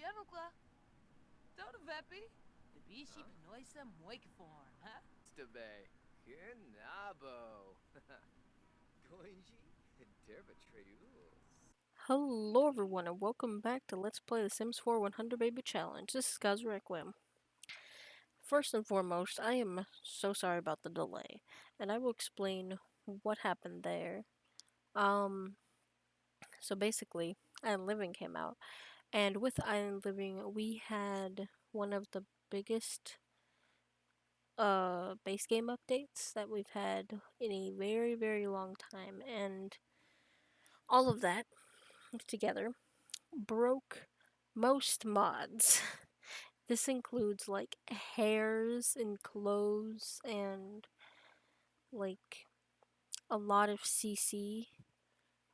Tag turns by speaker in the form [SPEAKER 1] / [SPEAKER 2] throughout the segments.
[SPEAKER 1] Jevukla, todo vepi. The bishi pnoisa moikform, huh?
[SPEAKER 2] Stabe. Kenabo. Goinji. Derbatreus.
[SPEAKER 3] Hello everyone and welcome back to Let's Play The Sims 4 100 Baby Challenge. This is KasuRequiem. First and foremost, I am so sorry about the delay, and I will explain what happened there. So basically, Island Living came out, and with Island Living, we had one of the biggest base game updates that we've had in a very, very long time, and all of that together broke most mods. This includes like hairs and clothes and like a lot of CC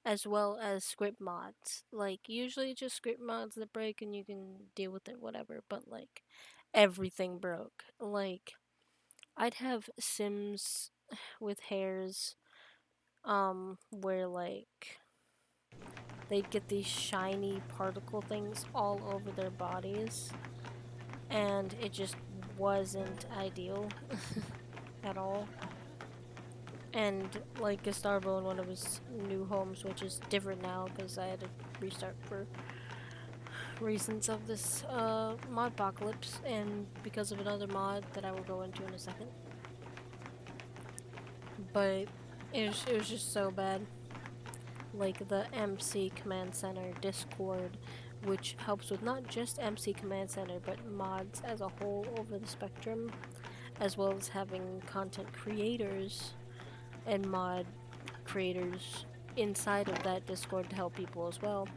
[SPEAKER 3] as well as script mods. Like usually just script mods that break and you can deal with it whatever, but like everything broke. Like I'd have Sims with hairs where like they'd get these shiny particle things all over their bodies and it just wasn't ideal at all. And like Gustavo in one of his new homes, which is different now because I had to restart for reasons of this mod apocalypse and because of another mod that I will go into in a second. But it was just so bad. Like the MC Command Center Discord, which helps with not just MC Command Center but mods as a whole over the spectrum, as well as having content creators and mod creators inside of that Discord to help people as well,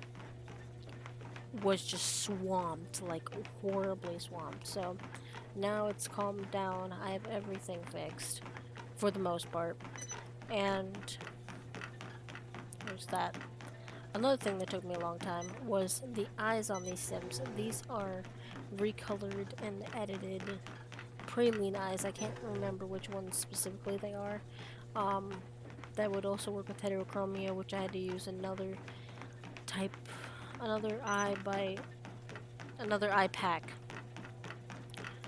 [SPEAKER 3] was just swamped, like horribly swamped. So now it's calmed down. I have everything fixed for the most part. And there's that. Another thing that took me a long time was the eyes on these Sims. These are recolored and edited praline eyes. I can't remember which ones specifically they are. That would also work with heterochromia, which I had to use another eye pack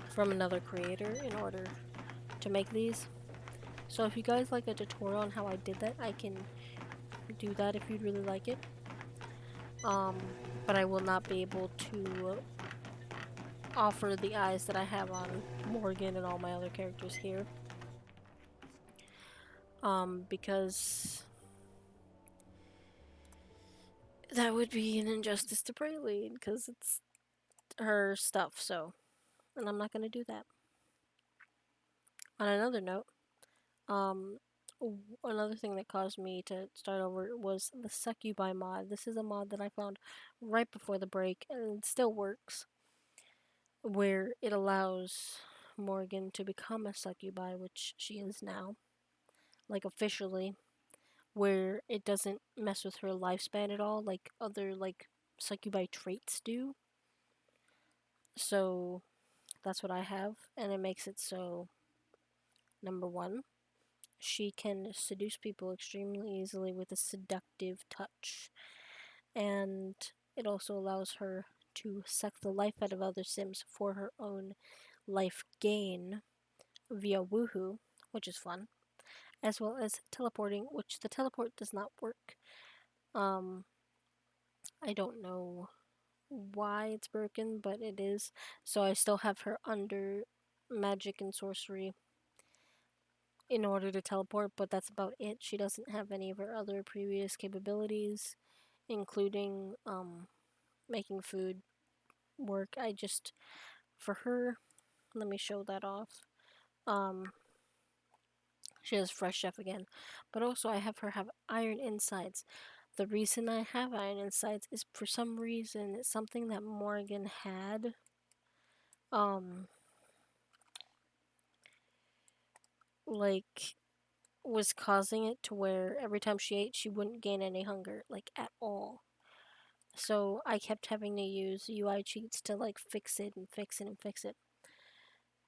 [SPEAKER 3] from another creator in order to make these. So if you guys like a tutorial on how I did that, I can do that if you'd really like it. But I will not be able to offer the eyes that I have on Morgan and all my other characters here. Because that would be an injustice to Praline, because it's her stuff, so. And I'm not going to do that. On another note, another thing that caused me to start over was the Succubi mod. This is a mod that I found right before the break, and it still works, where it allows Morgan to become a Succubi, which she is now, like officially, where it doesn't mess with her lifespan at all, like other like Succubi traits do. So that's what I have, and it makes it so, number one, she can seduce people extremely easily with a seductive touch, and it also allows her to suck the life out of other Sims for her own life gain via woohoo, which is fun, as well as teleporting, which the teleport does not work. I don't know why it's broken, but it is. So I still have her under magic and sorcery in order to teleport, but that's about it. She doesn't have any of her other previous capabilities, including making food work. I just, for her, let me show that off. She has fresh chef again, but also I have her have iron insides. The reason I have iron insides is for some reason it's something that Morgan had. Like was causing it to where every time she ate, she wouldn't gain any hunger, like at all. So I kept having to use UI cheats to like fix it and fix it and fix it.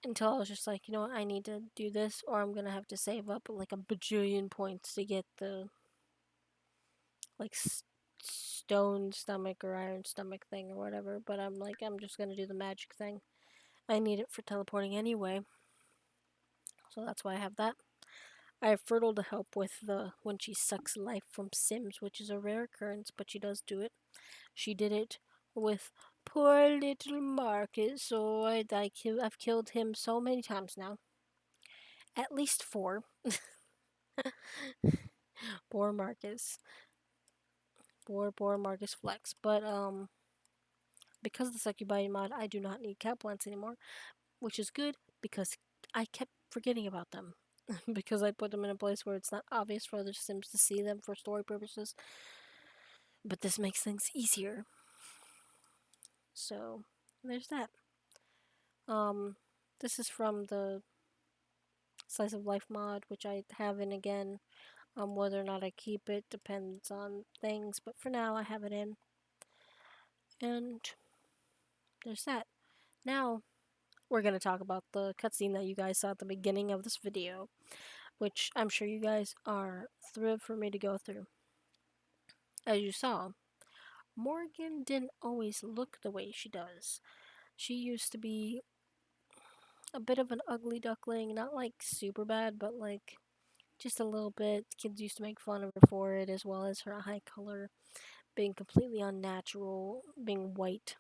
[SPEAKER 3] Until I was just like, you know what, I need to do this or I'm gonna have to save up like a bajillion points to get the like stone stomach or iron stomach thing or whatever, but I'm like, I'm just gonna do the magic thing. I need it for teleporting anyway, so that's why I have that. I have Fertile to help with the when she sucks life from Sims, which is a rare occurrence, but she does do it. She did it with poor little Marcus, so I've killed him so many times now. At least 4. Poor Marcus. Poor Marcus Flex. But because of the Succubi mod, I do not need cat plants anymore, which is good because I kept forgetting about them. Because I put them in a place where it's not obvious for other Sims to see them for story purposes. But this makes things easier. So there's that. This is from the Slice of Life mod, which I have in again. Whether or not I keep it depends on things, but for now I have it in. And there's that. Now we're gonna talk about the cutscene that you guys saw at the beginning of this video, which I'm sure you guys are thrilled for me to go through. As you saw, Morgan didn't always look the way she does. She used to be a bit of an ugly duckling, not like super bad, but like just a little bit. Kids used to make fun of her for it, as well as her eye color being completely unnatural, being white,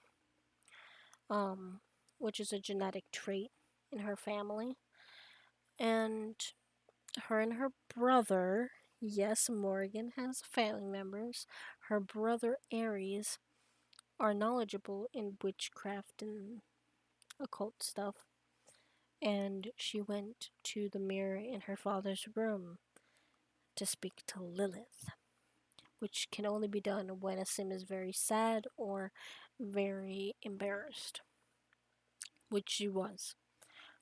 [SPEAKER 3] which is a genetic trait in her family. And her brother, yes, Morgan has family members. Her brother Aries are knowledgeable in witchcraft and occult stuff. And she went to the mirror in her father's room to speak to Lilith, which can only be done when a sim is very sad or very embarrassed, which she was.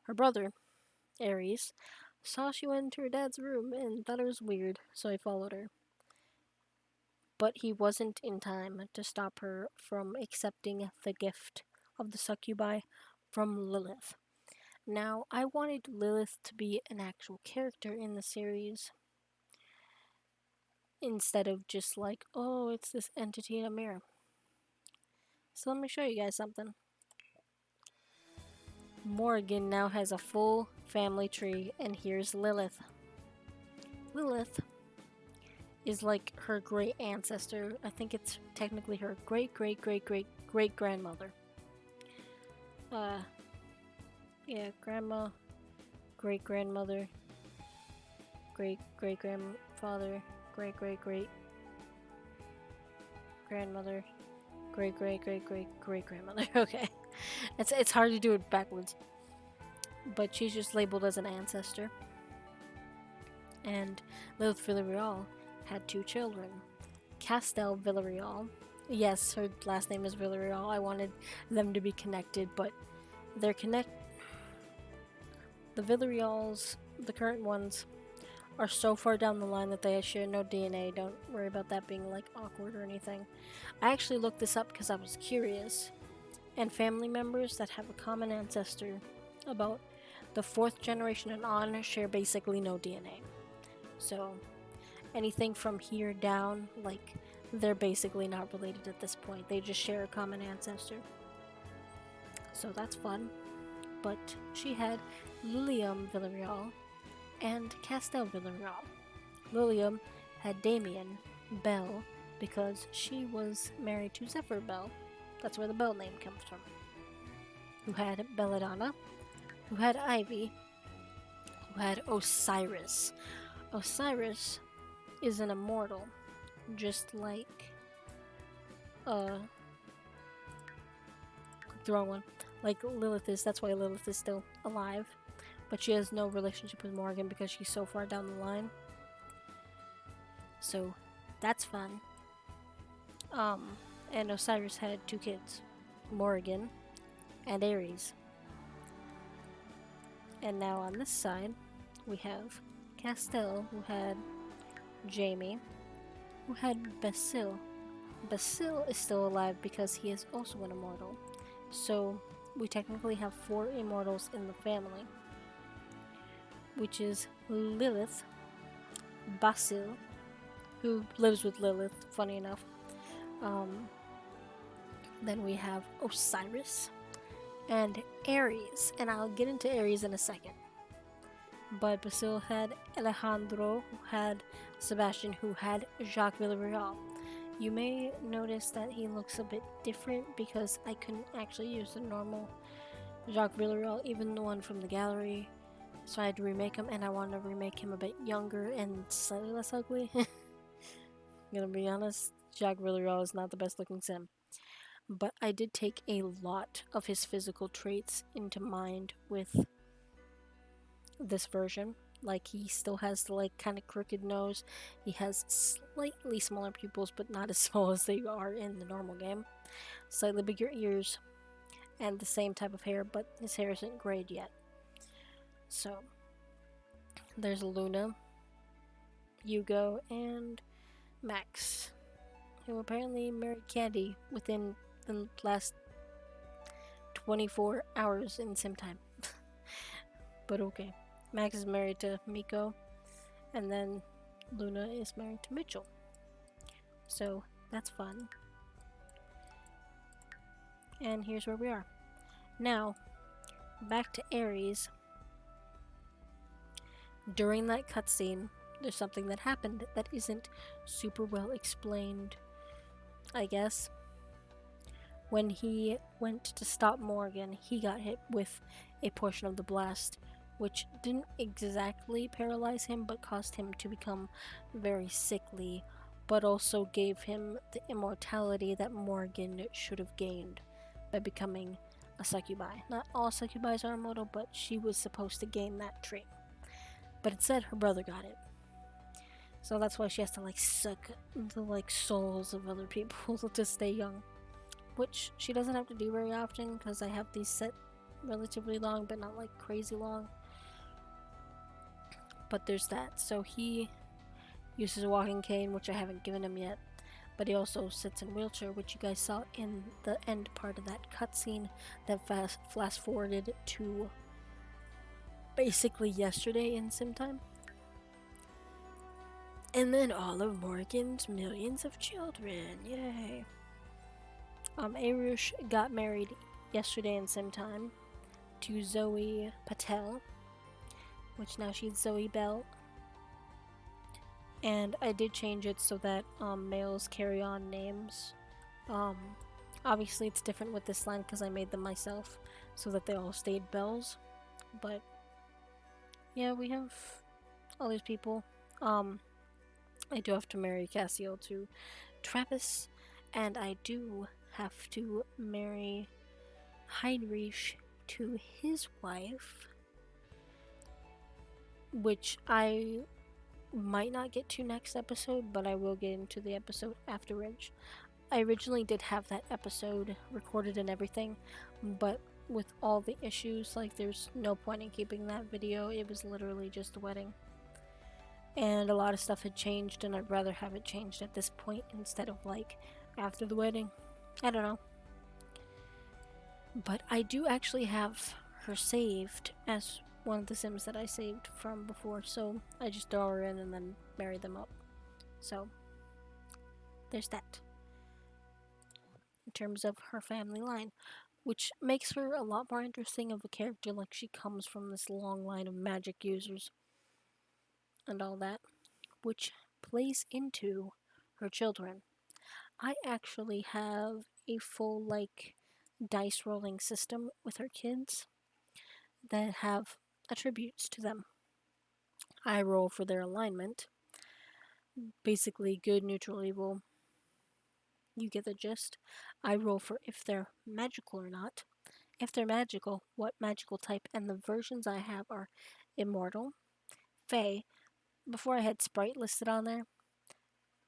[SPEAKER 3] Her brother, Aries, saw she went into her dad's room and thought it was weird, so he followed her. But he wasn't in time to stop her from accepting the gift of the succubi from Lilith. Now, I wanted Lilith to be an actual character in the series, instead of just like, oh, it's this entity in a mirror. So let me show you guys something. Morgan now has a full family tree, and here's Lilith. Lilith is like her great ancestor. I think it's technically her great great great great great grandmother. Yeah, grandma, great grandmother, great great grandfather, great great great grandmother, great great great great great grandmother. Okay, it's hard to do it backwards, but she's just labeled as an ancestor. And Lilith Villarreal had 2 children. Castel Villarreal. Yes, her last name is Villarreal. I wanted them to be connected, but they're the Villarreals, the current ones, are so far down the line that they share no DNA. Don't worry about that being like awkward or anything. I actually looked this up because I was curious. And family members that have a common ancestor, about the 4th generation and on, share basically no DNA. So anything from here down, like, they're basically not related at this point. They just share a common ancestor. So that's fun. But she had Lilium Villarreal and Castel Villarreal. Lilium had Damien Bell because she was married to Zephyr Bell. That's where the Bell name comes from. Who had Belladonna, who had Ivy, who had Osiris. Osiris is an immortal, just like the wrong one. Like Lilith is. That's why Lilith is still alive, but she has no relationship with Morgan because she's so far down the line. So that's fun. And Osiris had 2 kids, Morgan and Ares. And now on this side, we have Castel, who had Jamie, who had Basil. Basil is still alive because he is also an immortal. So we technically have 4 immortals in the family, which is Lilith, Basil, who lives with Lilith, funny enough, Um, then we have Osiris and Ares, and I'll get into Ares in a second. But Basil had Alejandro, who had Sebastian, who had Jacques Villarreal. You may notice that he looks a bit different because I couldn't actually use the normal Jacques Villarreal, even the one from the gallery. So I had to remake him, and I wanted to remake him a bit younger and slightly less ugly. I'm gonna be honest, Jacques Villarreal is not the best looking sim. But I did take a lot of his physical traits into mind with this version. Like, he still has the like kind of crooked nose. He has slightly smaller pupils, but not as small as they are in the normal game. Slightly bigger ears, and the same type of hair, but his hair isn't grayed yet. So there's Luna, Hugo, and Max, who apparently married Candy within the last 24 hours in sim time. But okay. Max is married to Miko, and then Luna is married to Mitchell. So that's fun. And here's where we are. Now, back to Ares. During that cutscene, there's something that happened that isn't super well explained, I guess. When he went to stop Morgan, he got hit with a portion of the blast, which didn't exactly paralyze him, but caused him to become very sickly, but also gave him the immortality that Morgan should have gained by becoming a succubi. Not all succubis are immortal, but she was supposed to gain that trait. But it said her brother got it. So that's why she has to like suck the like souls of other people to stay young. Which she doesn't have to do very often because I have these set relatively long, but not like crazy long. But there's that. So he uses a walking cane, which I haven't given him yet. But he also sits in a wheelchair, which you guys saw in the end part of that cutscene that fast forwarded to basically yesterday in sim time. And then all of Morgan's millions of children. Yay. Arush got married yesterday in sim time to Zoe Patel, which now she's Zoe Bell. And I did change it so that males carry on names. Obviously it's different with this line because I made them myself so that they all stayed Bells. But yeah, we have all these people. I do have to marry Cassiel to Travis, and I do have to marry Heinrich to his wife, which I might not get to next episode, but I will get into the episode afterwards. I originally did have that episode recorded and everything, but with all the issues, like, there's no point in keeping that video. It was literally just a wedding. And a lot of stuff had changed, and I'd rather have it changed at this point instead of, like, after the wedding. I don't know. But I do actually have her saved as one of the Sims that I saved from before, so I just throw her in and then marry them up. So, there's that. In terms of her family line, which makes her a lot more interesting of a character, like she comes from this long line of magic users and all that, which plays into her children. I actually have a full, like, dice rolling system with her kids that have attributes to them. I roll for their alignment. Basically, good, neutral, evil. You get the gist. I roll for if they're magical or not. If they're magical, what magical type, and the versions I have are Immortal, Fae. Before I had Sprite listed on there,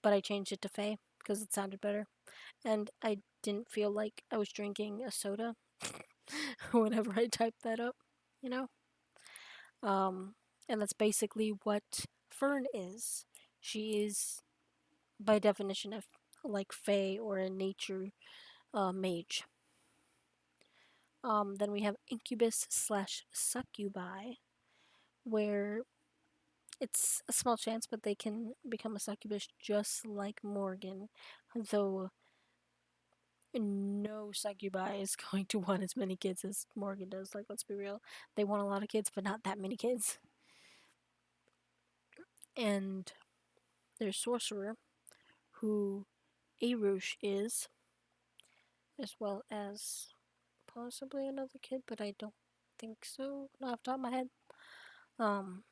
[SPEAKER 3] but I changed it to Fae because it sounded better. And I didn't feel like I was drinking a soda whenever I typed that up, you know? And that's basically what Fern is. She is, by definition, like Fae or a nature mage. Then we have Incubus slash Succubi, where it's a small chance, but they can become a succubus just like Morgan, though no succubi is going to want as many kids as Morgan does. Like, let's be real. They want a lot of kids, but not that many kids. And there's Sorcerer, who Arush is, as well as possibly another kid, but I don't think so. Not off the top of my head. Um,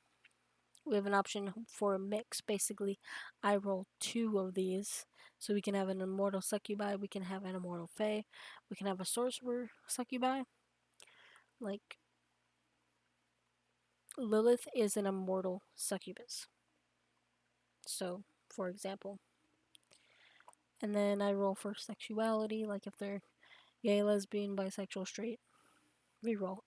[SPEAKER 3] we have an option for a mix. Basically, I roll 2 of these, so we can have an immortal succubi, we can have an immortal fae, we can have a sorcerer succubi. Like, Lilith is an immortal succubus. So, for example. And then I roll for sexuality, like if they're gay, lesbian, bisexual, straight. Reroll.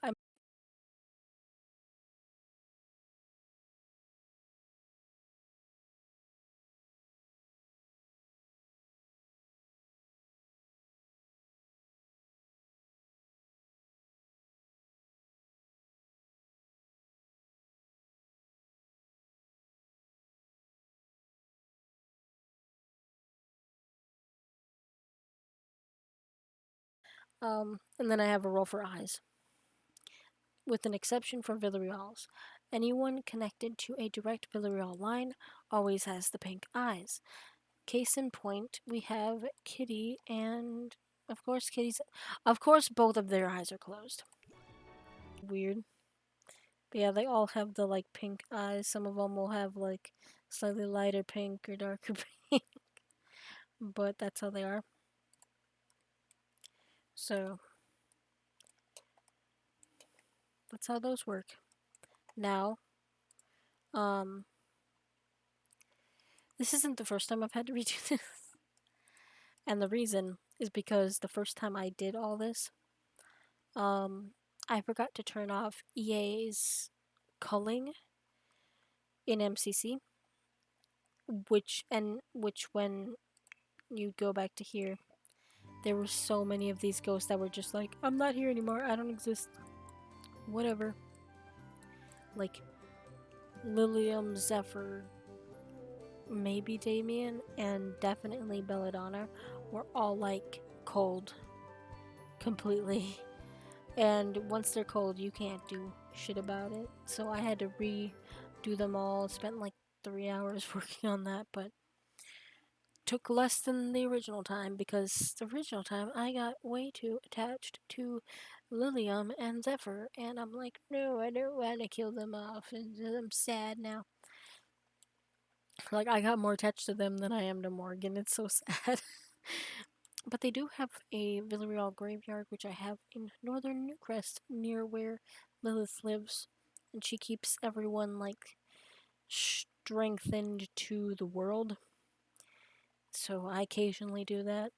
[SPEAKER 3] And then I have a roll for eyes, with an exception for Villarreal's. Anyone connected to a direct Villarreal line always has the pink eyes. Case in point, we have Kitty and, of course, both of their eyes are closed. Weird. But yeah, they all have the like pink eyes. Some of them will have like slightly lighter pink or darker pink, but that's how they are. So that's how those work. Now, um, this isn't the first time I've had to redo this, and the reason is because the first time I did all this, I forgot to turn off EA's culling in MCC, which when you go back to here, there were so many of these ghosts that were just like, I'm not here anymore, I don't exist, whatever. Like Lilium, Zephyr, maybe Damien, and definitely Belladonna were all like cold completely. And once they're cold, you can't do shit about it. So I had to redo them all. Spent like 3 hours working on that, but took less than the original time because the original time I got way too attached to Lilium and Zephyr, and I'm like, no, I don't want to kill them off, and I'm sad now. Like, I got more attached to them than I am to Morgan. It's so sad. But they do have a Villarreal graveyard, which I have in northern Newcrest, near where Lilith lives. And she keeps everyone, like, strengthened to the world. So I occasionally do that.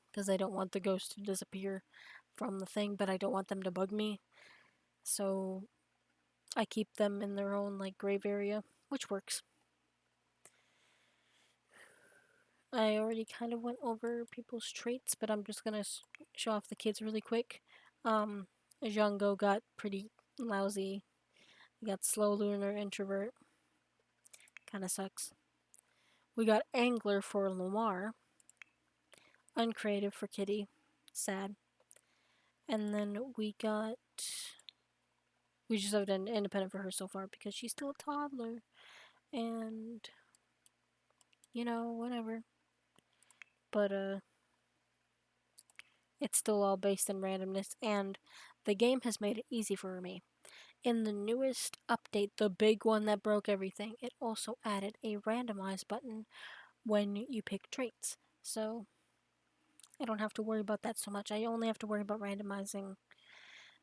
[SPEAKER 3] Because I don't want the ghost to disappear from the thing, but I don't want them to bug me. So I keep them in their own, like, grave area, which works. I already kind of went over people's traits, but I'm just gonna show off the kids really quick. Django got pretty lousy. We got slow lunar introvert. Kind of sucks. We got angler for Lamar. Uncreative for Kitty. Sad. And then we just have done independent for her so far because she's still a toddler. And, whatever. But, it's still all based in randomness, and the game has made it easy for me. In the newest update, the big one that broke everything, it also added a randomize button when you pick traits. So I don't have to worry about that so much. I only have to worry about randomizing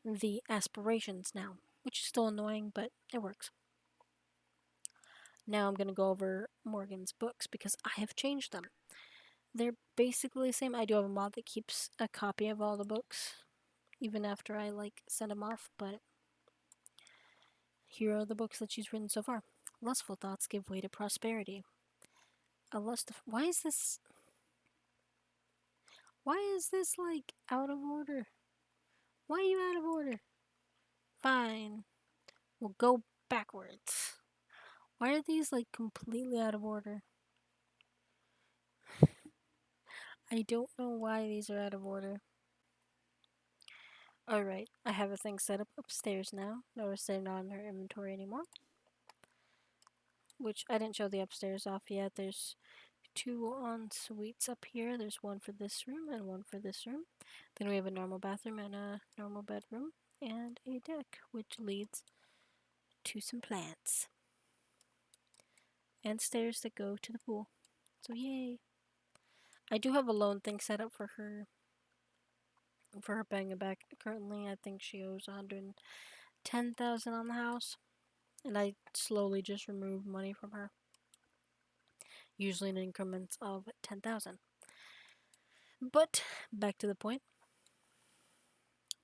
[SPEAKER 3] the aspirations now, which is still annoying, but it works. Now I'm going to go over Morgan's books because I have changed them. They're basically the same. I do have a mod that keeps a copy of all the books, even after I send them off, but here are the books that she's written so far. Lustful thoughts give way to prosperity. Why is this out of order? Why are you out of order? Fine. We'll go backwards. Why are these completely out of order? I don't know why these are out of order. Alright, I have a thing set up upstairs now. Notice they're not in her inventory anymore. Which I didn't show the upstairs off yet. There's two en suites up here. There's one for this room and one for this room. Then we have a normal bathroom and a normal bedroom and a deck, which leads to some plants and stairs that go to the pool. So yay! I do have a loan thing set up for her paying it back. Currently, I think she owes 110,000 on the house, and I slowly just remove money from her, usually in increments of 10,000. But back to the point.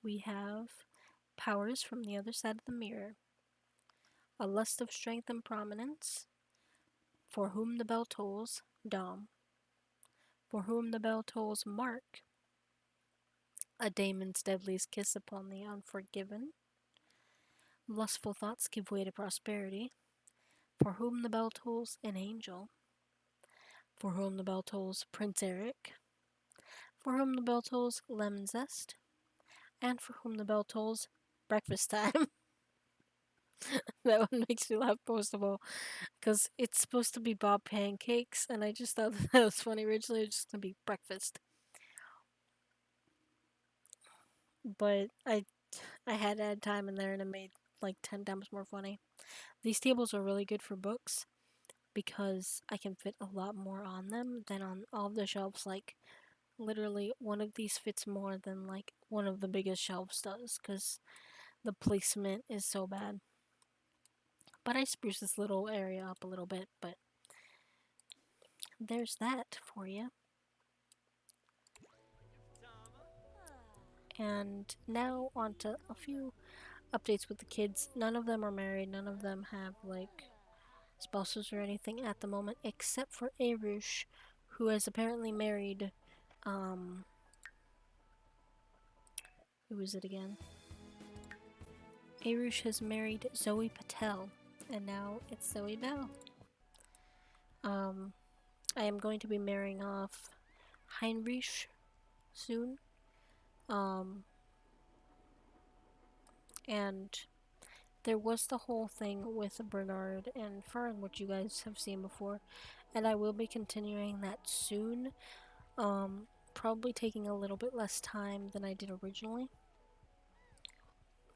[SPEAKER 3] We have powers from the other side of the mirror. A lust of strength and prominence. For whom the bell tolls, Dom. For whom the bell tolls, Mark. A daemon's deadliest kiss upon the unforgiven. Lustful thoughts give way to prosperity. For whom the bell tolls, an angel. For whom the bell tolls, Prince Eric. For whom the bell tolls, lemon zest. And for whom the bell tolls, breakfast time. That one makes me laugh most of all, because it's supposed to be Bob pancakes, and I just thought that was funny. Originally, it was just gonna be breakfast, but I had to add time in there, and it made like 10 times more funny. These tables are really good for books because I can fit a lot more on them than on all of the shelves. Like literally, one of these fits more than like one of the biggest shelves does, because the placement is so bad. But I spruced this little area up a little bit, but there's that for you. And now on to a few updates with the kids. None of them are married, none of them have like spouses or anything at the moment, except for Arush, who has apparently married who is it again? Arush has married Zoe Patel, and now it's Zoe Bell. I am going to be marrying off Heinrich soon. And there was the whole thing with Bernard and Fern, which you guys have seen before, and I will be continuing that soon. Probably taking a little bit less time than I did originally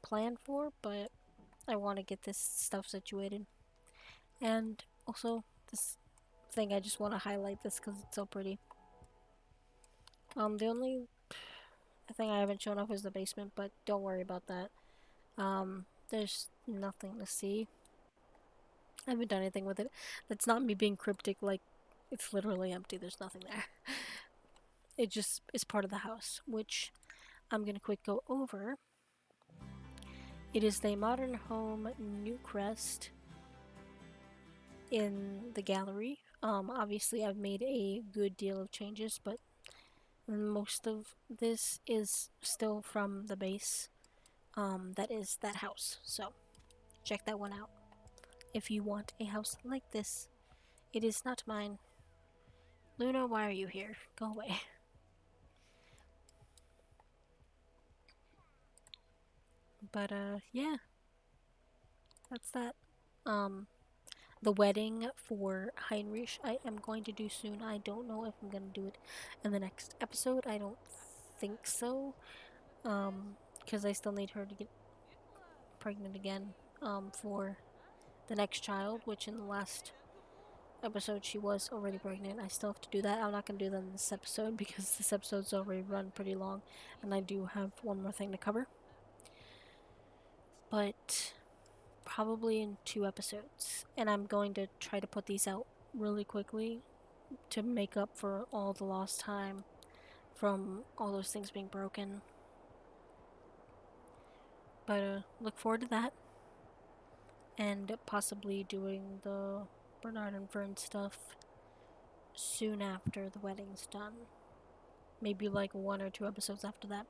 [SPEAKER 3] planned for, but I want to get this stuff situated. And also, this thing, I just want to highlight this because it's so pretty. The only thing I haven't shown off is the basement, but don't worry about that. There's nothing to see. I haven't done anything with it. That's not me being cryptic, like, it's literally empty, there's nothing there. It just is part of the house, which I'm gonna quick go over. It is the Modern Home Newcrest in the gallery. Obviously I've made a good deal of changes, but most of this is still from the base. That is that house, so check that one out. If you want a house like this, it is not mine. Luna, why are you here? Go away. But, yeah. That's that. The wedding for Heinrich I am going to do soon. I don't know if I'm going to do it in the next episode. I don't think so. Because I still need her to get pregnant again, for the next child, which in the last episode she was already pregnant. I still have to do that. I'm not going to do that in this episode because this episode's already run pretty long and I do have one more thing to cover. But probably in 2 episodes. And I'm going to try to put these out really quickly to make up for all the lost time from all those things being broken. But look forward to that. And possibly doing the Bernard and Fern stuff soon after the wedding's done. Maybe like 1 or 2 episodes after that.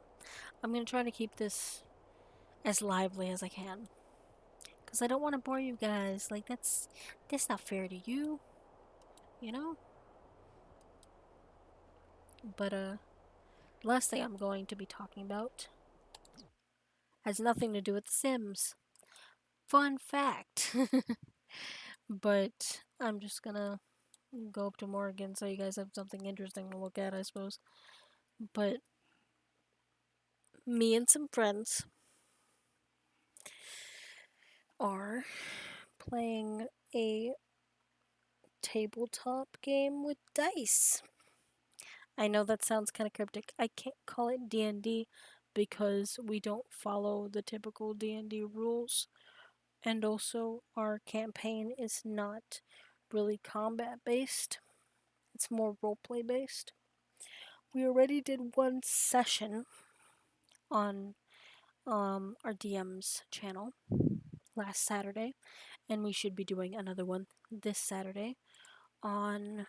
[SPEAKER 3] I'm going to try to keep this as lively as I can. Because I don't want to bore you guys. Like, that's not fair to you. You know? But the last thing I'm going to be talking about has nothing to do with The Sims. Fun fact. But I'm just gonna go up to Morgan so you guys have something interesting to look at, I suppose. But me and some friends are playing a tabletop game with dice. I know that sounds kind of cryptic. I can't call it D&D because we don't follow the typical D&D rules. And also our campaign is not really combat based. It's more roleplay based. We already did one session on our DM's channel last Saturday, and we should be doing another one this Saturday on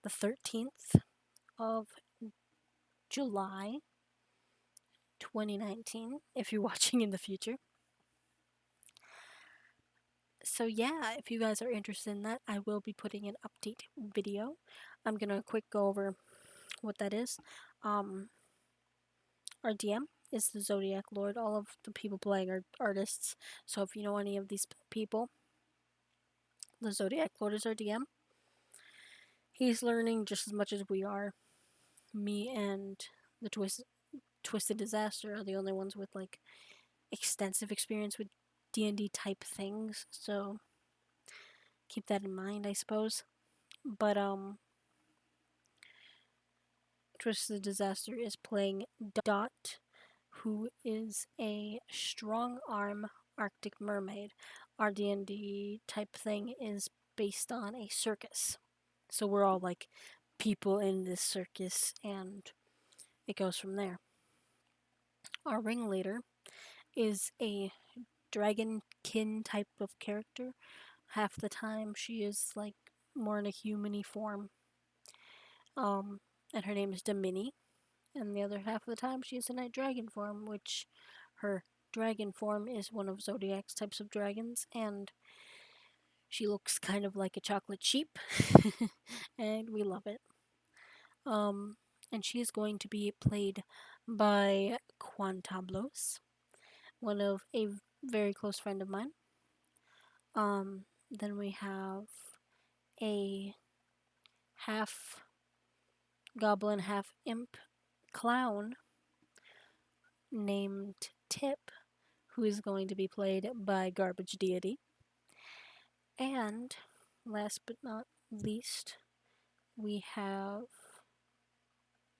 [SPEAKER 3] the 13th of July 2019, if you're watching in the future. So yeah, if you guys are interested in that, I will be putting an update video. I'm gonna quick go over what that is. Our DM is the Zodiac Lord. All of the people playing are artists. So if you know any of these people, the Zodiac Lord is our DM. He's learning just as much as we are. Me and the Twisted Disaster are the only ones with like extensive experience with D&D type things. So keep that in mind, I suppose. But Twisted Disaster is playing Dot, who is a strong arm Arctic mermaid. Our D&D type thing is based on a circus. So we're all like people in this circus and it goes from there. Our ringleader is a dragonkin type of character. Half the time she is like more in a humany form. And her name is Domini. And the other half of the time she is in a dragon form, which her dragon form is one of Zodiac's types of dragons, and she looks kind of like a chocolate sheep, and we love it. And she is going to be played by Quantablos, one of a very close friend of mine. Then we have a half goblin, half imp clown named Tip, who is going to be played by Garbage Deity. And last but not least, we have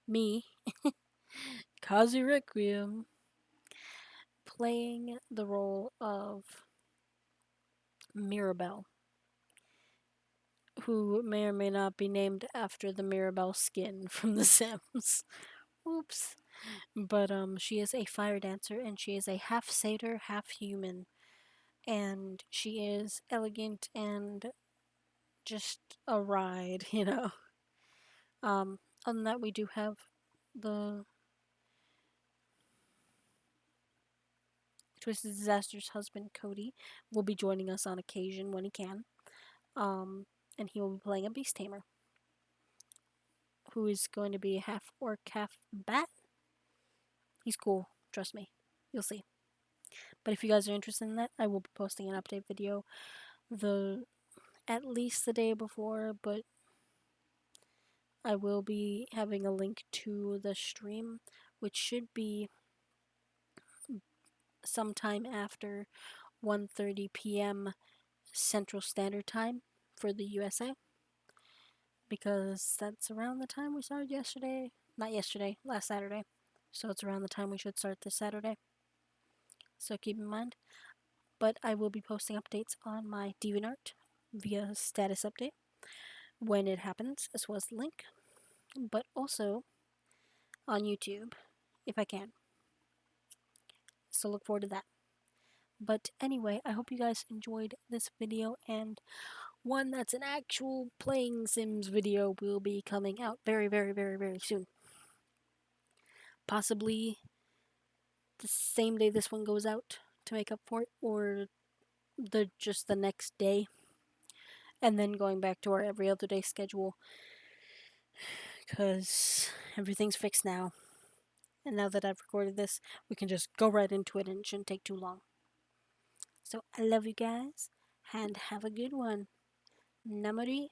[SPEAKER 3] me, KasuRequiem, playing the role of Mirabelle, who may or may not be named after the Mirabelle skin from The Sims. Oops. But she is a fire dancer and she is a half satyr, half human. And she is elegant and just a ride, you know. Other than that, we do have the Twisted Disaster's husband, Cody, will be joining us on occasion when he can. And he will be playing a beast tamer, who is going to be half orc, half bat. He's cool, trust me. You'll see. But if you guys are interested in that, I will be posting an update video at least the day before, but I will be having a link to the stream, which should be sometime after 1:30 p.m. Central Standard Time for the USA, because that's around the time we started yesterday. Not yesterday, last Saturday. So it's around the time we should start this Saturday. So keep in mind. But I will be posting updates on my DeviantArt via status update when it happens, as well as the link. But also on YouTube, if I can. So look forward to that. But anyway, I hope you guys enjoyed this video, and one that's an actual playing Sims video will be coming out very, very, very, very soon. Possibly the same day this one goes out to make up for it, or just the next day, and then going back to our every other day schedule, because everything's fixed now. And now that I've recorded this, we can just go right into it and it shouldn't take too long. So I love you guys and have a good one. Namori